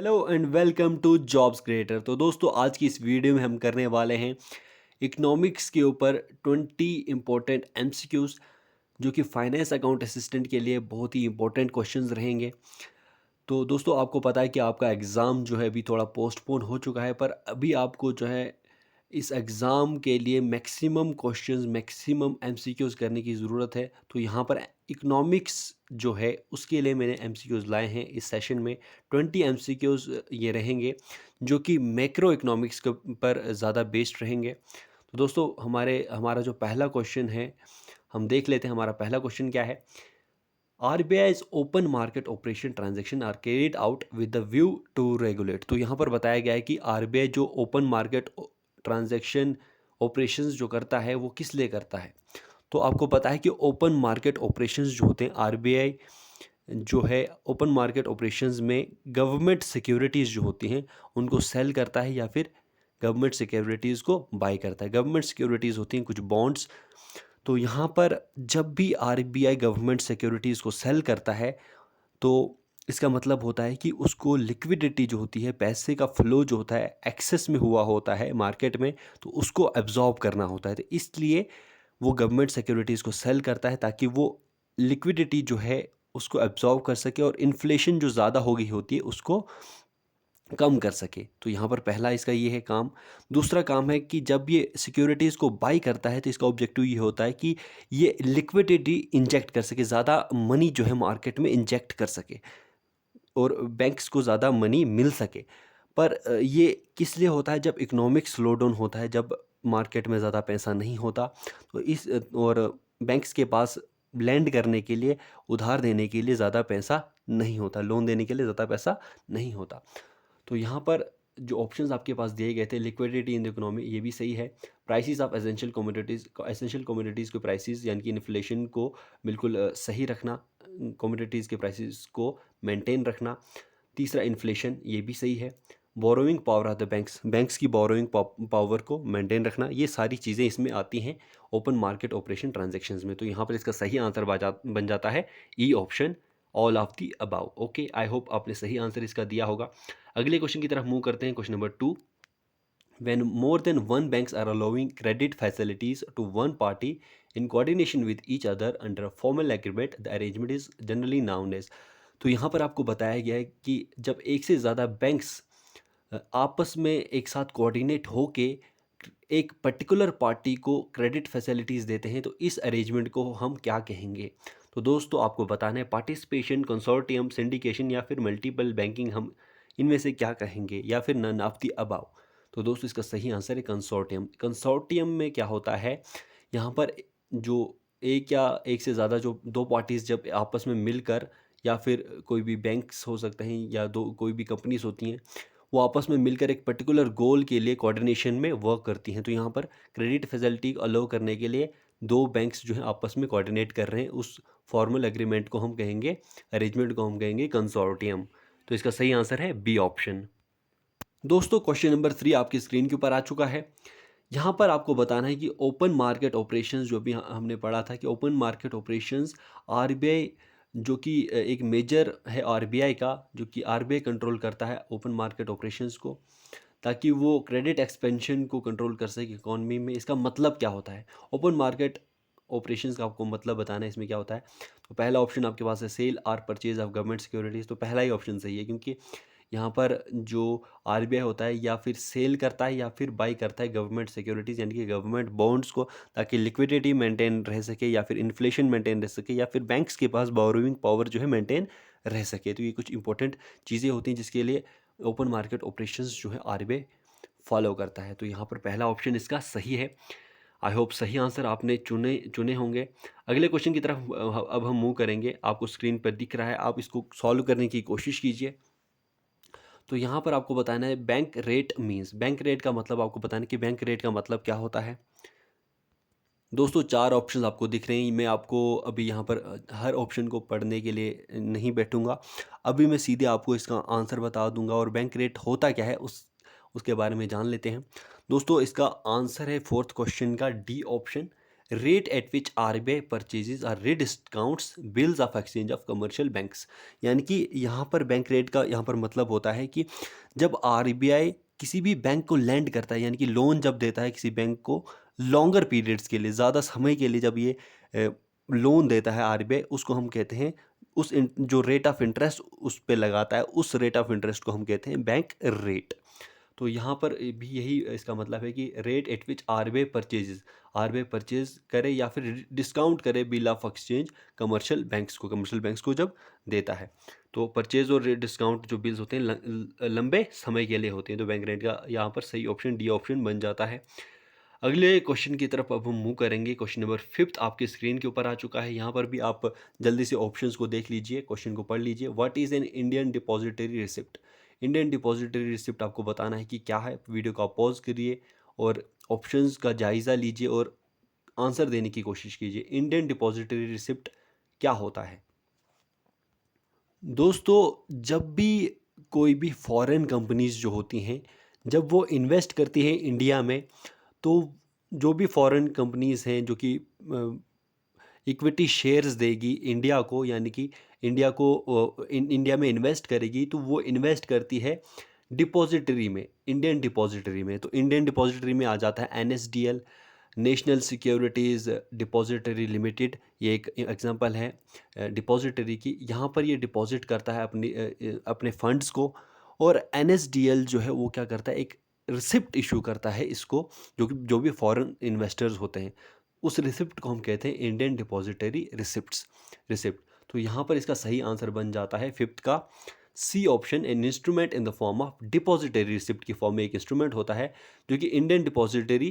Hello and welcome to jobs creator. तो दोस्तों आज की इस वीडियो में हम करने वाले हैं इकोनॉमिक्स के ऊपर 20 इम्पोर्टेंट एमसीक्यूज जो कि फाइनेंस अकाउंट असिस्टेंट के लिए बहुत ही इंपॉर्टेंट क्वेश्चंस रहेंगे। तो दोस्तों आपको पता है कि आपका एग्ज़ाम जो है अभी थोड़ा पोस्टपोन हो चुका है, पर अभी आपको जो है इस एग्ज़ाम के लिए मैक्सिमम क्वेश्चंस मैक्सिमम एमसीक्यूज़ करने की ज़रूरत है। तो यहाँ पर इकोनॉमिक्स जो है उसके लिए मैंने एमसीक्यूज़ लाए हैं इस सेशन में। 20 एमसीक्यूज़ ये रहेंगे जो कि मैक्रो इकोनॉमिक्स के पर ज़्यादा बेस्ड रहेंगे। तो दोस्तों हमारा जो पहला क्वेश्चन है, हम देख लेते हैं हमारा पहला क्वेश्चन क्या है। RBI's open market operation transaction are carried out with the view to regulate. तो यहाँ पर बताया गया है कि आरबीआई जो ओपन मार्केट ट्रांजैक्शन ऑपरेशंस जो करता है वो किस लिए करता है। तो आपको पता है कि ओपन मार्केट ऑपरेशंस जो होते हैं, आरबीआई जो है ओपन मार्केट ऑपरेशंस में गवर्नमेंट सिक्योरिटीज़ जो होती हैं उनको सेल करता है या फिर गवर्नमेंट सिक्योरिटीज़ को बाय करता है। गवर्नमेंट सिक्योरिटीज़ होती हैं कुछ बॉन्ड्स। तो यहाँ पर जब भी आरबीआई गवर्नमेंट सिक्योरिटीज़ को सेल करता है तो इसका मतलब होता है कि उसको लिक्विडिटी जो होती है, पैसे का फ्लो जो होता है एक्सेस में हुआ होता है मार्केट में, तो उसको एब्जॉर्ब करना होता है। तो इसलिए वो गवर्नमेंट सिक्योरिटीज़ को सेल करता है ताकि वो लिक्विडिटी जो है उसको एब्जॉर्ब कर सके और इन्फ्लेशन जो ज़्यादा हो गई होती है उसको कम कर सके। तो यहाँ पर पहला इसका ये है काम। दूसरा काम है कि जब ये सिक्योरिटीज़ को बाई करता है तो इसका ऑब्जेक्टिव ये होता है कि ये लिक्विडिटी इंजेक्ट कर सके, ज़्यादा मनी जो है मार्केट में इंजेक्ट कर सके और बैंक्स को ज़्यादा मनी मिल सके। पर ये किस लिए होता है? जब इकोनॉमिक स्लो डाउन होता है, जब मार्केट में ज़्यादा पैसा नहीं होता, तो और बैंक्स के पास लैंड करने के लिए, उधार देने के लिए ज़्यादा पैसा नहीं होता, लोन देने के लिए ज़्यादा पैसा नहीं होता। तो यहाँ पर जो ऑप्शंस आपके पास दिए गए थे, लिक्विडिटी इन द इकोनॉमी, ये भी सही है। प्राइसेस ऑफ एसेंशियल कमोडिटीज़ के प्राइसेस यानी कि इन्फ्लेशन को बिल्कुल सही रखना, कमोडिटीज़ के प्राइसेस को मेंटेन रखना। तीसरा इन्फ्लेशन, ये भी सही है। Borrowing power of the banks की बोरोइंग पावर को मेंटेन रखना, ये सारी चीज़ें इसमें आती हैं ओपन मार्केट ऑपरेशन ट्रांजैक्शंस में। तो यहाँ पर इसका सही आंसर बन जाता है E option, all of the above. Okay, I hope आपने सही आंसर इसका दिया होगा। अगले क्वेश्चन की तरफ मूव करते हैं। Question number 2, when more than one banks are allowing credit facilities to one party in coordination with each other under a formal agreement, the arrangement is generally known as। तो यहाँ पर आपको बताया गया है कि जब एक से ज़्यादा बैंक्स आपस में एक साथ कोऑर्डिनेट होके एक पर्टिकुलर पार्टी को क्रेडिट फैसिलिटीज़ देते हैं, तो इस अरेंजमेंट को हम क्या कहेंगे। तो दोस्तों आपको बताना है पार्टिसिपेशन, कंसोर्टियम, सिंडिकेशन या फिर मल्टीपल बैंकिंग, हम इनमें से क्या कहेंगे या फिर नन ऑफ द अबाव। तो दोस्तों इसका सही आंसर है कंसोर्टियम। कंसोर्टियम में क्या होता है, यहाँ पर जो एक या एक से ज़्यादा जो दो पार्टीज़ जब आपस में मिलकर, या फिर कोई भी बैंक्स हो सकते हैं या दो कोई भी कंपनीज होती हैं, वो आपस में मिलकर एक पर्टिकुलर गोल के लिए कोऑर्डिनेशन में वर्क करती हैं। तो यहाँ पर क्रेडिट फैसिलिटी अलाउ करने के लिए दो बैंक्स जो हैं आपस में कोऑर्डिनेट कर रहे हैं, उस फॉर्मल एग्रीमेंट को हम कहेंगे, अरेंजमेंट को हम कहेंगे कंसोर्टियम। तो इसका सही आंसर है बी ऑप्शन। दोस्तों क्वेश्चन नंबर 3 आपकी स्क्रीन के ऊपर आ चुका है। यहाँ पर आपको बताना है कि ओपन मार्केट ऑपरेशंस, जो भी हमने पढ़ा था कि ओपन मार्केट ऑपरेशंस आरबीआई जो कि एक मेजर है आरबीआई का, जो कि आरबीआई कंट्रोल करता है ओपन मार्केट ऑपरेशंस को, ताकि वो क्रेडिट एक्सपेंशन को कंट्रोल कर सके इकोनॉमी में। इसका मतलब क्या होता है ओपन मार्केट ऑपरेशंस का, आपको मतलब बताना है इसमें क्या होता है। तो पहला ऑप्शन आपके पास है सेल और परचेज ऑफ गवर्नमेंट सिक्योरिटीज़। तो पहला ही ऑप्शन सही है, क्योंकि यहाँ पर जो आरबीआई होता है या फिर सेल करता है या फिर बाई करता है गवर्नमेंट सिक्योरिटीज़ यानी कि गवर्नमेंट बॉन्ड्स को, ताकि लिक्विडिटी मेंटेन रह सके या फिर इन्फ्लेशन मेंटेन रह सके या फिर बैंक्स के पास बोरोइंग पावर जो है मेंटेन रह सके। तो ये कुछ इंपॉर्टेंट चीज़ें होती हैं जिसके लिए ओपन मार्केट ऑपरेशंस जो है आरबीआई फॉलो करता है। तो यहाँ पर पहला ऑप्शन इसका सही है। आई होप सही आंसर आपने चुने चुने होंगे। अगले क्वेश्चन की तरफ अब हम मूव करेंगे। आपको स्क्रीन पर दिख रहा है, आप इसको सॉल्व करने की कोशिश कीजिए। तो यहाँ पर आपको बताना है bank rate means, bank rate का मतलब आपको बताना है कि बैंक रेट का मतलब क्या होता है। दोस्तों 4 ऑप्शन आपको दिख रहे हैं। मैं आपको अभी यहाँ पर हर ऑप्शन को पढ़ने के लिए नहीं बैठूंगा। अभी मैं सीधे आपको इसका आंसर बता दूंगा और बैंक रेट होता क्या है उसके बारे में जान लेते हैं। दोस्तों इसका आंसर है फोर्थ क्वेश्चन का D option, rate at which RBI purchases or discounts bills of exchange of commercial banks. यानी कि यहाँ पर बैंक रेट का यहाँ पर मतलब होता है कि जब RBI किसी भी बैंक को लैंड करता है, यानी कि लोन जब देता है किसी बैंक को लॉन्गर पीरियड्स के लिए, ज़्यादा समय के लिए जब ये लोन देता है RBI, उसको हम कहते हैं जो रेट ऑफ इंटरेस्ट उस पे लगाता है, उस रेट ऑफ इंटरेस्ट को हम कहते हैं बैंक रेट। तो यहाँ पर भी यही इसका मतलब है कि rate at which RBI purchase करे या फिर डिस्काउंट करे bill of exchange commercial banks को जब देता है। तो परचेज और डिस्काउंट जो बिल्स होते हैं लंबे समय के लिए होते हैं। तो बैंक रेट का यहाँ पर सही ऑप्शन डी ऑप्शन बन जाता है। अगले क्वेश्चन की तरफ अब हम मूव करेंगे। क्वेश्चन नंबर 5 आपके स्क्रीन के ऊपर आ चुका है। यहाँ पर भी आप जल्दी से ऑप्शंस को देख लीजिए, क्वेश्चन को पढ़ लीजिए। What is an Indian depository receipt? Indian depository receipt आपको बताना है कि क्या है। वीडियो को आप पॉज करिए और ऑप्शंस का जायज़ा लीजिए और आंसर देने की कोशिश कीजिए। इंडियन डिपॉजिटरी रिसिप्ट क्या होता है? दोस्तों, जब भी कोई भी फॉरेन कंपनीज जो होती हैं, जब वो इन्वेस्ट करती हैं इंडिया में, तो जो भी फॉरेन कंपनीज हैं जो कि इक्विटी शेयर्स देगी इंडिया को, यानी कि इंडिया में इन्वेस्ट करेगी, तो वो इन्वेस्ट करती है डिपॉजिटरी में, इंडियन डिपॉजिटरी में। तो इंडियन डिपॉजिटरी में आ जाता है NSDL, national securities depository limited. ये एक एग्जांपल है डिपॉजिटरी की। यहाँ पर ये डिपॉजिट करता है अपने फंड्स को, और NSDL जो है वो क्या करता है, एक रिसिप्ट इशू करता है इसको, जो भी फॉरेन इन्वेस्टर्स होते हैं, उस रिसिप्ट को हम कहते हैं इंडियन डिपॉजिटरी रिसिप्ट। तो यहाँ पर इसका सही आंसर बन जाता है 5th का C option, an instrument in the form of depository receipt की फॉर्म में एक इंस्ट्रूमेंट होता है जो कि इंडियन डिपॉजिटरी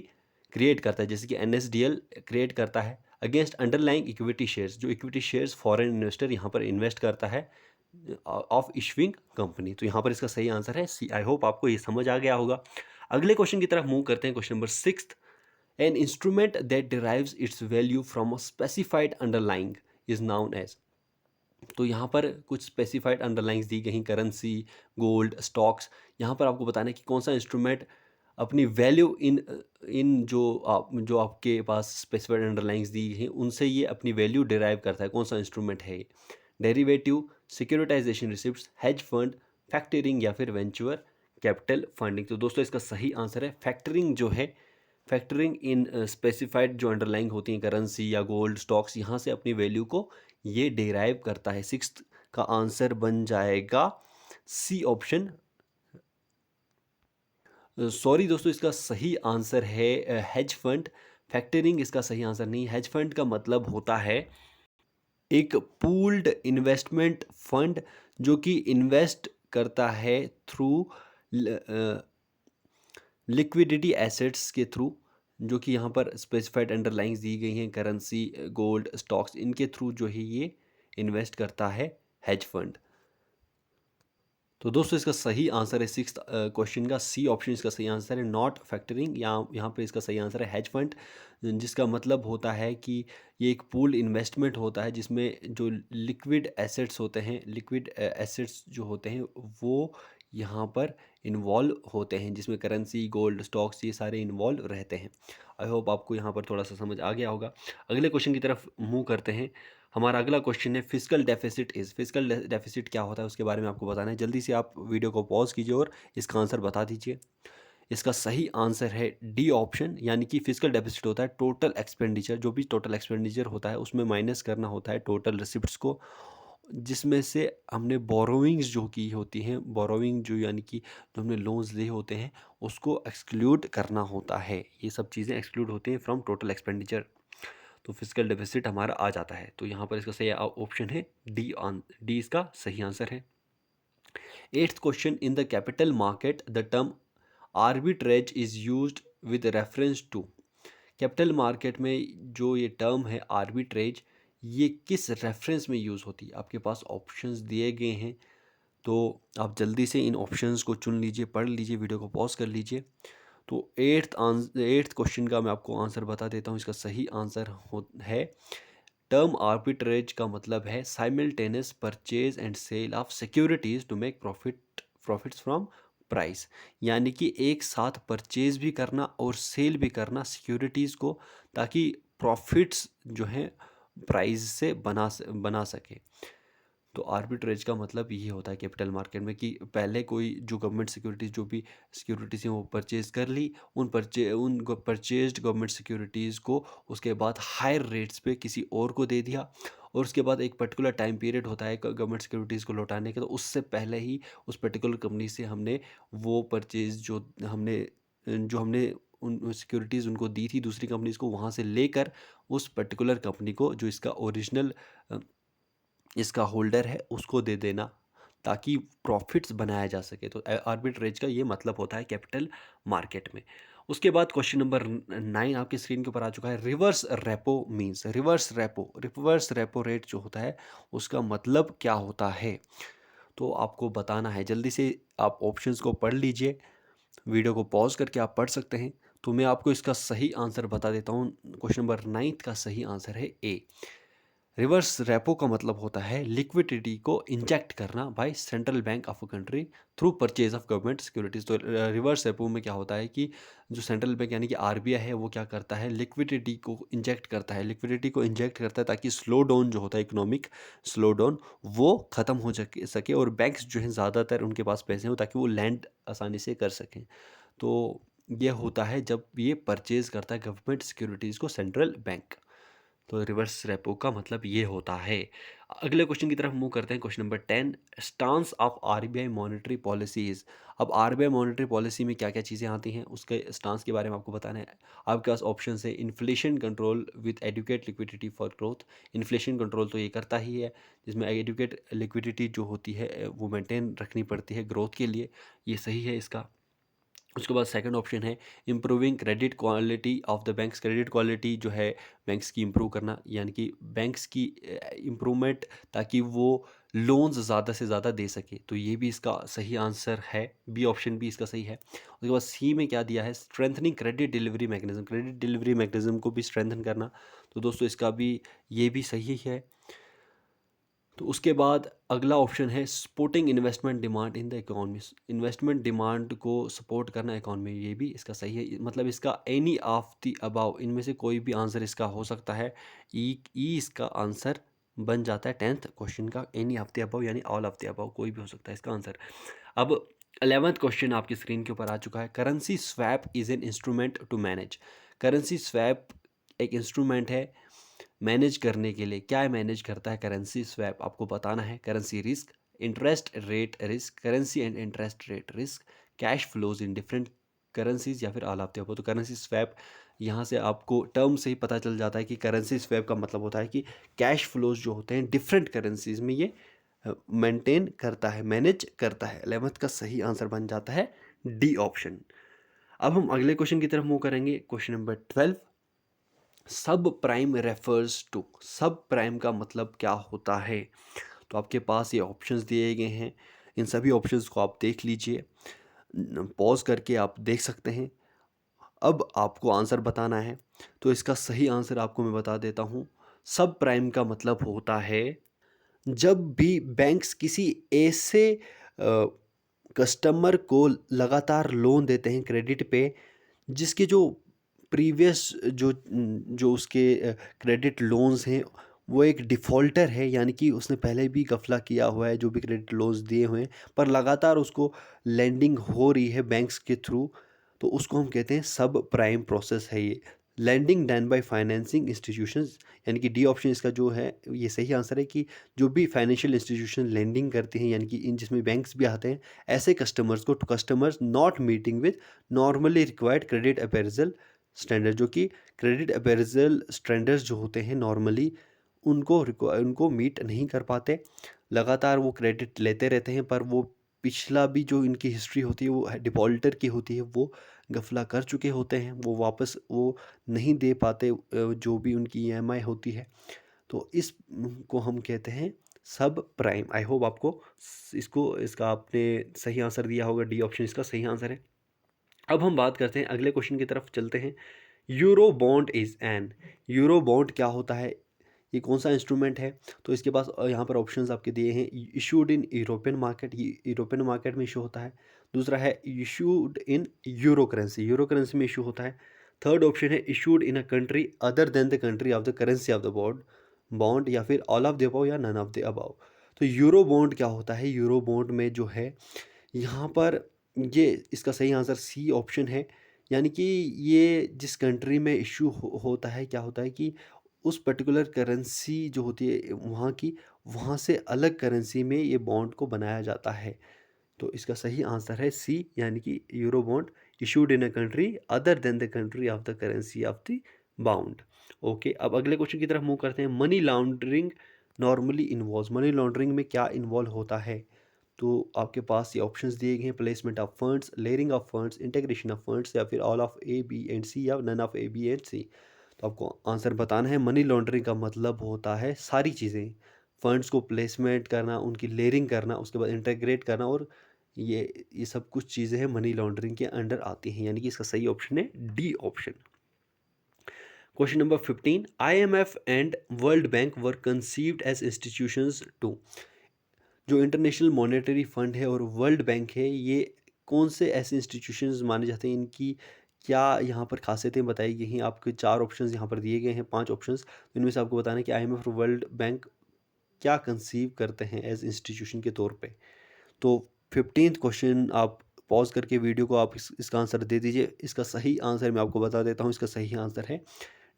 क्रिएट करता है, जैसे कि NSDL क्रिएट करता है अगेंस्ट अंडरलाइंग इक्विटी शेयर्स। जो इक्विटी शेयर्स फॉरेन इन्वेस्टर यहाँ पर इन्वेस्ट करता है ऑफ इशुइंग कंपनी। तो यहाँ पर इसका सही आंसर है सी। आई होप आपको ये समझ आ गया होगा। अगले क्वेश्चन की तरफ मूव करते हैं। Question number 6, an instrument that derives its value from a specified underlying is known as. तो यहाँ पर कुछ स्पेसिफाइड अंडरलाइंस दी गई, करेंसी, गोल्ड, स्टॉक्स। यहाँ पर आपको बताना है कि कौन सा इंस्ट्रूमेंट अपनी वैल्यू इन इन जो आपके पास स्पेसिफाइड अंडरलाइंस दी गई हैं उनसे ये अपनी वैल्यू डिराइव करता है। कौन सा इंस्ट्रूमेंट है ये? Derivative, securitisation receipts, hedge fund, factoring या फिर वेंचर कैपिटल फंडिंग। तो दोस्तों इसका सही आंसर है फैक्टरिंग जो है। फैक्टरिंग इन स्पेसिफाइड जो अंडरलाइंग होती हैं करेंसी या गोल्ड, स्टॉक्स, यहाँ से अपनी वैल्यू को ये डिराइव करता है। 6th का आंसर बन जाएगा सी ऑप्शन। सॉरी दोस्तों, इसका सही आंसर है हेज फंड। फैक्टरिंग इसका सही आंसर नहीं। हेज फंड का मतलब होता है एक पूल्ड इन्वेस्टमेंट फंड जो कि इन्वेस्ट करता है थ्रू लिक्विडिटी एसेट्स के थ्रू, जो कि यहाँ पर स्पेसिफाइड अंडरलाइंस दी गई हैं करेंसी, गोल्ड, स्टॉक्स, इनके थ्रू जो है ये इन्वेस्ट करता है हेज फंड। तो दोस्तों इसका सही आंसर है 6th क्वेश्चन का सी ऑप्शन इसका सही आंसर है, नॉट फैक्टरिंग। यहाँ पे इसका सही आंसर है हेज फंड, जिसका मतलब होता है कि ये एक पूल इन्वेस्टमेंट होता है जिसमें जो लिक्विड एसेट्स होते हैं, लिक्विड एसेट्स जो होते हैं वो यहाँ पर इन्वॉल्व होते हैं, जिसमें करेंसी, गोल्ड, स्टॉक्स, ये सारे इन्वॉल्व रहते हैं। आई होप आपको यहाँ पर थोड़ा सा समझ आ गया होगा। अगले क्वेश्चन की तरफ मूव करते हैं। हमारा अगला क्वेश्चन है physical deficit is. Physical deficit क्या होता है उसके बारे में आपको बताना है। जल्दी से आप वीडियो को पॉज कीजिए और इसका आंसर बता दीजिए। इसका सही आंसर है डी ऑप्शन, यानी कि फिजिकल डेफिसिट होता है टोटल एक्सपेंडिचर। जो भी टोटल एक्सपेंडिचर होता है उसमें माइनस करना होता है टोटल रिसिप्ट्स को, जिसमें से हमने बोरोविंग्स जो की होती हैं, बोरोविंग जो यानी कि जो हमने लोन्स लिए होते हैं उसको एक्सक्लूड करना होता है। ये सब चीज़ें एक्सक्लूड होती हैं फ्रॉम टोटल एक्सपेंडिचर, तो फिजिकल डेफिसिट हमारा आ जाता है। तो यहाँ पर इसका सही ऑप्शन है डी इसका सही आंसर है। 8th question, in the capital market the term arbitrage is used with reference to. Capital market में जो ये टर्म है आर्बिट्रेज, ये किस रेफरेंस में यूज़ होती है? आपके पास ऑप्शंस दिए गए हैं, तो आप जल्दी से इन ऑप्शंस को चुन लीजिए, पढ़ लीजिए, वीडियो को पॉज कर लीजिए। तो 8th क्वेश्चन का मैं आपको आंसर बता देता हूँ। इसका सही आंसर है टर्म आर्बिट्रेज का मतलब है simultaneous purchase and sale of securities to make profits from price. यानी कि एक साथ परचेज भी करना और सेल भी करना सिक्योरिटीज़ को, ताकि प्रॉफिट्स जो हैं प्राइस से बना सके। तो आर्बिट्रेज का मतलब ये होता है कैपिटल मार्केट में कि पहले कोई जो गवर्नमेंट सिक्योरिटीज़ जो भी सिक्योरिटीज़ हैं वो परचेज कर ली, उन परचेज्ड गवर्नमेंट सिक्योरिटीज़ को उसके बाद हायर रेट्स पे किसी और को दे दिया, और उसके बाद एक पर्टिकुलर टाइम पीरियड होता है गवर्नमेंट सिक्योरिटीज़ को लौटाने का, तो उससे पहले ही उस पर्टिकुलर कंपनी से हमने वो परचेज जो हमने उन सिक्योरिटीज़ उनको दी थी दूसरी कंपनीज़ को, वहाँ से लेकर उस पर्टिकुलर कंपनी को जो इसका ओरिजिनल इसका होल्डर है उसको दे देना, ताकि प्रॉफिट्स बनाया जा सके। तो आर्बिट्रेज का ये मतलब होता है कैपिटल मार्केट में। उसके बाद क्वेश्चन नंबर 9 आपकी स्क्रीन के ऊपर आ चुका है। Reverse repo means, reverse repo rate जो होता है उसका मतलब क्या होता है, तो आपको बताना है। जल्दी से आप ऑप्शंस को पढ़ लीजिए, वीडियो को पॉज करके आप पढ़ सकते हैं। तो मैं आपको इसका सही आंसर बता देता हूँ। क्वेश्चन नंबर 9 का सही आंसर है ए। रिवर्स रेपो का मतलब होता है लिक्विडिटी को इंजेक्ट करना by central bank of a country through purchase of government securities. तो रिवर्स रेपो में क्या होता है कि जो सेंट्रल बैंक यानी कि आरबीआई है वो क्या करता है, लिक्विडिटी को इंजेक्ट करता है ताकि स्लो डाउन जो होता है, इकोनॉमिक स्लो डाउन, वो ख़त्म हो सके और बैंक्स जो हैं ज़्यादातर उनके पास पैसे हो ताकि वो लैंड आसानी से कर सकें। तो ये होता है जब ये परचेज करता है गवर्नमेंट सिक्योरिटीज़ को सेंट्रल बैंक। तो रिवर्स रेपो का मतलब ये होता है। अगले क्वेश्चन की तरफ मूव करते हैं। Question number 10, stance of RBI monetary policies. अब आरबीआई मॉनेटरी पॉलिसी में क्या क्या चीज़ें आती हैं उसके स्टांस के बारे में आपको बताना है। आपके पास ऑप्शन है inflation control with adequate liquidity for growth. Inflation control तो ये करता ही है, जिसमें एडुकेट लिक्विडिटी जो होती है वो मेंटेन रखनी पड़ती है ग्रोथ के लिए, ये सही है इसका। उसके बाद सेकंड ऑप्शन है improving credit quality of the banks. Credit quality जो है बैंक्स की इम्प्रूव करना, यानी कि बैंक्स की इम्प्रूवमेंट, ताकि वो लोन्स ज़्यादा से ज़्यादा दे सके। तो ये भी इसका सही आंसर है, बी ऑप्शन भी इसका सही है। उसके बाद सी में क्या दिया है, strengthening credit delivery mechanism. Credit delivery mechanism को भी स्ट्रेंथन करना, तो दोस्तों इसका भी ये भी सही है। तो उसके बाद अगला ऑप्शन है supporting investment demand in the economy. Investment demand को सपोर्ट करना इकोनॉमी, ये भी इसका सही है। मतलब इसका एनी ऑफ द अबाव, इनमें से कोई भी आंसर इसका हो सकता है। ई इसका आंसर बन जाता है 10th क्वेश्चन का, एनी ऑफ द अबाव यानी ऑल ऑफ द अबाव, कोई भी हो सकता है इसका आंसर। अब 11th क्वेश्चन आपकी स्क्रीन के ऊपर आ चुका है। Currency swap is an instrument to manage. Currency swap एक इंस्ट्रूमेंट है मैनेज करने के लिए। क्या मैनेज करता है करेंसी स्वैप, आपको बताना है। Currency risk, interest rate risk, currency and interest rate risk, cash flows in different currencies, या फिर ऑल ऑफ द अबव। तो करेंसी स्वैप यहाँ से आपको टर्म से ही पता चल जाता है कि करेंसी स्वैप का मतलब होता है कि कैश फ्लोज जो होते हैं डिफरेंट करेंसीज में ये मेंटेन करता है, मैनेज करता है। 11th का सही आंसर बन जाता है डी ऑप्शन। अब हम अगले क्वेश्चन की तरफ मूव करेंगे। क्वेश्चन नंबर 12, सब प्राइम रेफर्स टू। सब प्राइम का मतलब क्या होता है, तो आपके पास ये ऑप्शंस दिए गए हैं, इन सभी ऑप्शंस को आप देख लीजिए, पॉज करके आप देख सकते हैं। अब आपको आंसर बताना है, तो इसका सही आंसर आपको मैं बता देता हूँ। सब प्राइम का मतलब होता है जब भी बैंक्स किसी ऐसे कस्टमर को लगातार लोन देते हैं क्रेडिट पे, जिसके जो प्रीवियस जो उसके क्रेडिट लोन्स हैं वो एक डिफ़ॉल्टर है, यानी कि उसने पहले भी गफला किया हुआ है जो भी क्रेडिट लोन्स दिए हुए हैं, पर लगातार उसको लेंडिंग हो रही है बैंक्स के थ्रू, तो उसको हम कहते हैं सब प्राइम प्रोसेस है ये। Lending done by financing institutions, यानी कि डी ऑप्शन इसका जो है ये सही आंसर है कि जो भी फाइनेंशियल इंस्टीट्यूशन लेंडिंग करते हैं, यानी कि इन जिसमें बैंक्स भी आते हैं, ऐसे कस्टमर्स को, to customers not meeting with normally required credit appraisal standard, जो कि क्रेडिट अपेरेजल स्टैंडर्ड्स जो होते हैं नॉर्मली उनको मीट नहीं कर पाते, लगातार वो क्रेडिट लेते रहते हैं, पर वो पिछला भी जो इनकी हिस्ट्री होती है वो डिफ़ॉल्टर की होती है, वो गफला कर चुके होते हैं, वो वापस वो नहीं दे पाते जो भी उनकी ईएमआई होती है। तो इस को हम कहते हैं सब प्राइम। आई होप आपको इसका आपने सही आंसर दिया होगा, डी ऑप्शन इसका सही आंसर है। अब हम बात करते हैं, अगले क्वेश्चन की तरफ चलते हैं। Euro bond is an. Euro bond क्या होता है, ये कौन सा इंस्ट्रूमेंट है, तो इसके पास यहाँ पर ऑप्शंस आपके दिए हैं। इशूड इन यूरोपियन मार्केट, ये यूरोपियन मार्केट में इशू होता है। दूसरा है issued in euro currency, euro currency में इशू होता है। थर्ड ऑप्शन है issued in a country other than the country of the currency of the bond, या फिर ऑल ऑफ द अबव या नन ऑफ द अबव। तो euro bond क्या होता है? यूरो बॉन्ड में जो है यहाँ पर ये इसका सही आंसर सी ऑप्शन है। यानी कि ये जिस कंट्री में इशू होता है, क्या होता है कि उस पर्टिकुलर करेंसी जो होती है वहाँ की, वहाँ से अलग करेंसी में ये बॉन्ड को बनाया जाता है। तो इसका सही आंसर है सी, यानी कि euro bond issued in a country other than the country of the currency of the bound. Okay, अब अगले क्वेश्चन की तरफ मूव करते हैं। Money laundering normally involve, money laundering में क्या इन्वॉल्व होता है? तो आपके पास ये ऑप्शंस दिए गए हैं, placement of funds, layering of funds, integration of funds, या फिर all of A B and C, या none of A B and C. तो आपको आंसर बताना है। मनी लॉन्ड्रिंग का मतलब होता है सारी चीज़ें, फंड्स को प्लेसमेंट करना, उनकी लेयरिंग करना, उसके बाद इंटीग्रेट करना, और ये सब कुछ चीज़ें हैं मनी लॉन्ड्रिंग के अंडर आती हैं, यानी कि इसका सही ऑप्शन है D option. Question number 15, IMF and world bank were conceived as institutions to. जो इंटरनेशनल मॉनेटरी फंड है और वर्ल्ड बैंक है, ये कौन से ऐसे इंस्टीट्यूशंस माने जाते हैं? इनकी क्या यहाँ पर खासियतें बताई गई हैं? आपके 4 ऑप्शंस यहाँ पर दिए गए हैं, 5 ऑप्शंस। तो इनमें से आपको बताना है कि IMF और वर्ल्ड बैंक क्या कंसीव करते हैं एज इंस्टीट्यूशन के तौर पे। तो 15th क्वेश्चन आप पॉज करके वीडियो को आप इसका आंसर दे दीजिए। इसका सही आंसर मैं आपको बता देता हूँ, इसका सही आंसर है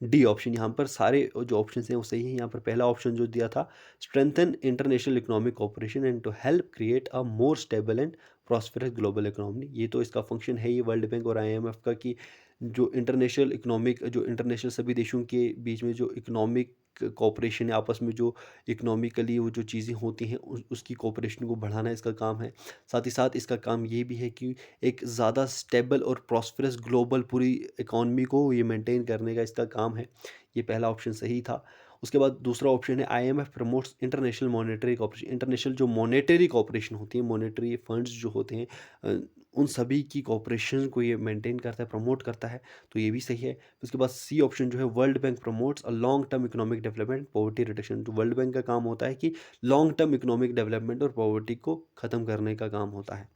डी ऑप्शन। यहाँ पर सारे जो ऑप्शन हैं वो सही हैं। यहाँ पर पहला ऑप्शन जो दिया था, strengthen international economic cooperation and to help create a more stable and prosperous global economy. ये तो इसका फंक्शन है, ये वर्ल्ड बैंक और IMF का, कि जो इंटरनेशनल सभी देशों के बीच में जो इकोनॉमिक कोऑपरेशन है, आपस में जो इकोनॉमिकली वो जो चीज़ें होती हैं उसकी कोऑपरेशन को बढ़ाना इसका काम है। साथ ही साथ इसका काम ये भी है कि एक ज़्यादा स्टेबल और प्रॉस्पेरस ग्लोबल पूरी इकॉनमी को ये मेंटेन करने का इसका काम है। ये पहला ऑप्शन सही था। उसके बाद दूसरा ऑप्शन है IMF promotes international monetary cooperation. International जो मॉनेटरी कोऑपरेशन होती है, मॉनेटरी फंड्स जो होते हैं, उन सभी की कोऑपरेशन को ये मेंटेन करता है, प्रमोट करता है। तो ये भी सही है। उसके बाद सी ऑप्शन जो है, world bank promotes a long term economic development poverty reduction. जो वर्ल्ड बैंक का काम होता है कि लॉन्ग टर्म इकोनॉमिक डेवलपमेंट और पॉवर्टी को ख़त्म करने का काम होता है।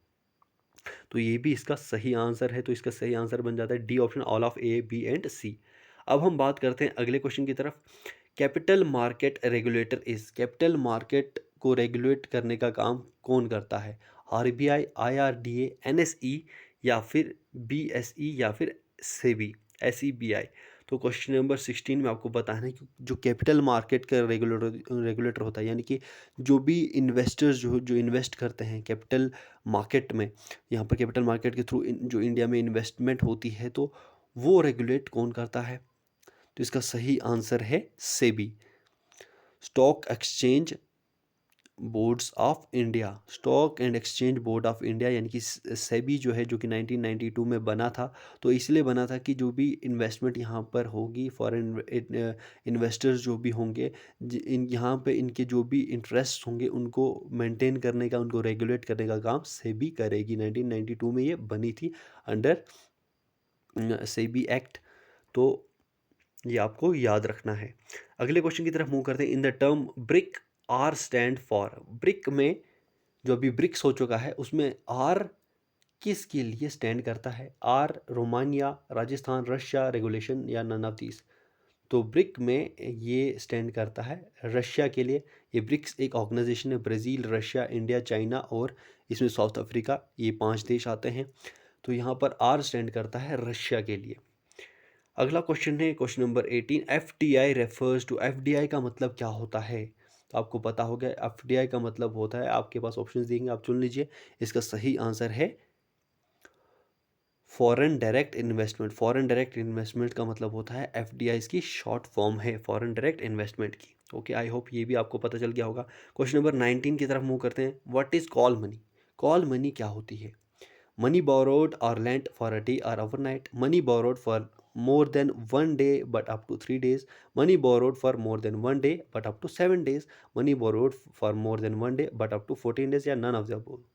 तो ये भी इसका सही आंसर है। तो इसका सही आंसर बन जाता है D option, all of A B and C. अब हम बात करते हैं अगले क्वेश्चन की तरफ। Capital market regulator is, capital market को रेगुलेट करने का काम कौन करता है? RBI, IRDA, NSE, या फिर BSE, या फिर सेबी, SEBI। तो क्वेश्चन नंबर 16 में आपको बताना है कि जो कैपिटल मार्केट का रेगुलेटर होता है, यानी कि जो भी इन्वेस्टर्स जो इन्वेस्ट करते हैं कैपिटल मार्केट में, यहाँ पर कैपिटल मार्केट के थ्रू जो इंडिया में इन्वेस्टमेंट होती है, तो वो रेगुलेट कौन करता है? तो इसका सही आंसर है SEBI, stock exchange boards of India, stock and exchange board of India. यानी कि सेबी जो है, जो कि 1992 में बना था। तो इसलिए बना था कि जो भी इन्वेस्टमेंट यहाँ पर होगी, फॉरेन इन्वेस्टर्स जो भी होंगे, यहाँ पे इनके जो भी इंटरेस्ट होंगे, उनको मेंटेन करने का, उनको रेगुलेट करने का काम सेबी करेगी। 1992 में ये बनी थी अंडर सेबी एक्ट। तो ये आपको याद रखना है। अगले क्वेश्चन की तरफ मूव करते हैं। In the term BRIC, R stand for. BRIC में जो अभी ब्रिक्स हो चुका है, उसमें आर किसके लिए स्टैंड करता है? R Romania, Rajasthan, Russia, regulation, या नन ऑफ दीज। तो ब्रिक में ये स्टैंड करता है रशिया के लिए। ये ब्रिक्स एक ऑर्गेनाइजेशन है, ब्राज़ील, रशिया, इंडिया, चाइना और इसमें साउथ अफ्रीका, ये 5 देश आते हैं। तो यहाँ पर आर स्टैंड करता है रशिया के लिए। अगला क्वेश्चन है question number 18, FDI refers to. FDI का मतलब क्या होता है? तो आपको पता हो गया FDI का मतलब होता है, आपके पास ऑप्शंस देंगे, आप चुन लीजिए। इसका सही आंसर है foreign direct investment. Foreign direct investment का मतलब होता है FDI, इसकी शॉर्ट फॉर्म है फॉरेन डायरेक्ट इन्वेस्टमेंट की। ओके, आई होप ये भी आपको पता चल गया होगा। क्वेश्चन नंबर 19 की तरफ मूव करते हैं। What is call money? Call money क्या होती है? Money borrowed or lent for a day or overnight. Money borrowed for more than 1 day but up to 3 days. Money borrowed for more than 1 day but up to 7 days. Money borrowed for more than 1 day but up to 14 days, या none of the above।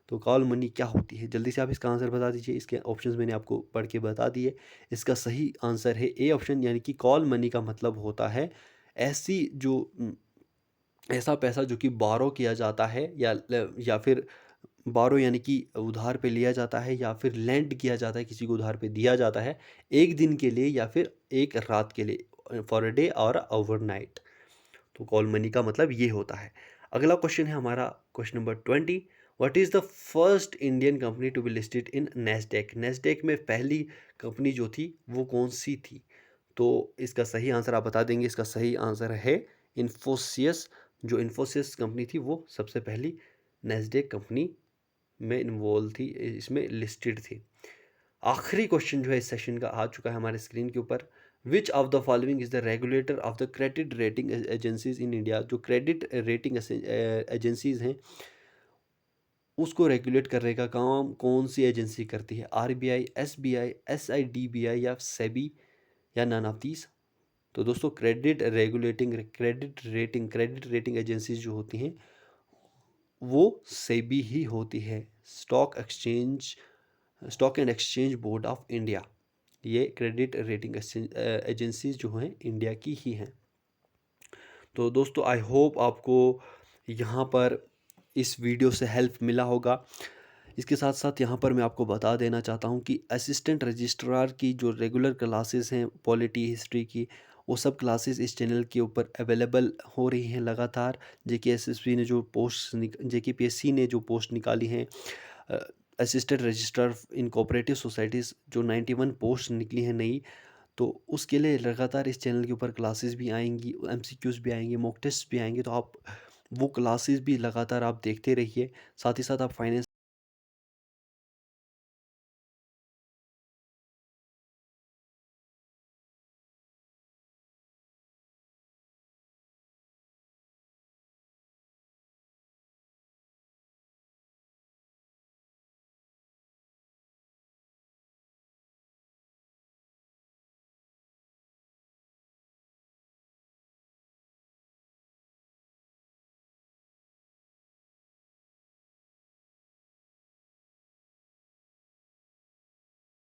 तो call money क्या होती है? जल्दी से आप इसका answer बता दीजिए। इसके ऑप्शंस मैंने आपको पढ़ के बता दिए। इसका सही आंसर है ए ऑप्शन, यानी कि कॉल मनी का मतलब होता है ऐसी जो ऐसा पैसा जो कि बारो किया जाता है, या फिर बारो यानी कि उधार पे लिया जाता है या फिर लेंड किया जाता है, किसी को उधार पे दिया जाता है एक दिन के लिए या फिर एक रात के लिए, फॉर अ डे और ओवरनाइट। तो कॉल मनी का मतलब ये होता है। अगला क्वेश्चन है हमारा question number 20। What is the first Indian company to be listed in NASDAQ? NASDAQ में पहली कंपनी जो थी वो कौन सी थी? तो इसका सही आंसर आप बता देंगे। इसका सही आंसर है इन्फोसिस। जो इन्फोसिस कंपनी थी वो सबसे पहली नेस्डेक कंपनी में इन्वॉल्व थी, इसमें लिस्टेड थी। आखिरी क्वेश्चन जो है इस सेशन का आ चुका है हमारे स्क्रीन के ऊपर। Which of the following is the regulator of the credit rating agencies in India? जो क्रेडिट रेटिंग एजेंसीज हैं उसको रेगुलेट करने का काम कौन सी एजेंसी करती है? आरबीआई, एसबीआई, एसआईडीबीआई या सेबी या नन ऑफ दीज? तो दोस्तों क्रेडिट रेटिंग एजेंसीज जो होती हैं वो सेबी ही होती है। Stock and exchange board of India, ये क्रेडिट रेटिंग एजेंसीज जो हैं इंडिया की ही हैं। तो दोस्तों आई होप आपको यहाँ पर इस वीडियो से हेल्प मिला होगा। इसके साथ साथ यहाँ पर मैं आपको बता देना चाहता हूँ कि असिस्टेंट रजिस्ट्रार की जो रेगुलर क्लासेस हैं पॉलिटी हिस्ट्री की, वो सब क्लासेस इस चैनल के ऊपर अवेलेबल हो रही हैं लगातार। जेकेएसएसबी ने जो पोस्ट जेकेपीएससी ने जो पोस्ट निकाली हैं असिस्टेंट रजिस्ट्रार इन कोऑपरेटिव सोसाइटीज़, जो 91 पोस्ट निकली हैं नई, तो उसके लिए लगातार इस चैनल के ऊपर क्लासेस भी आएंगी, एमसीक्यूज़ भी आएंगे, मॉक टेस्ट भी आएंगे। तो आप वो क्लासेस भी लगातार आप देखते रहिए। साथ ही साथ आप फाइनेंस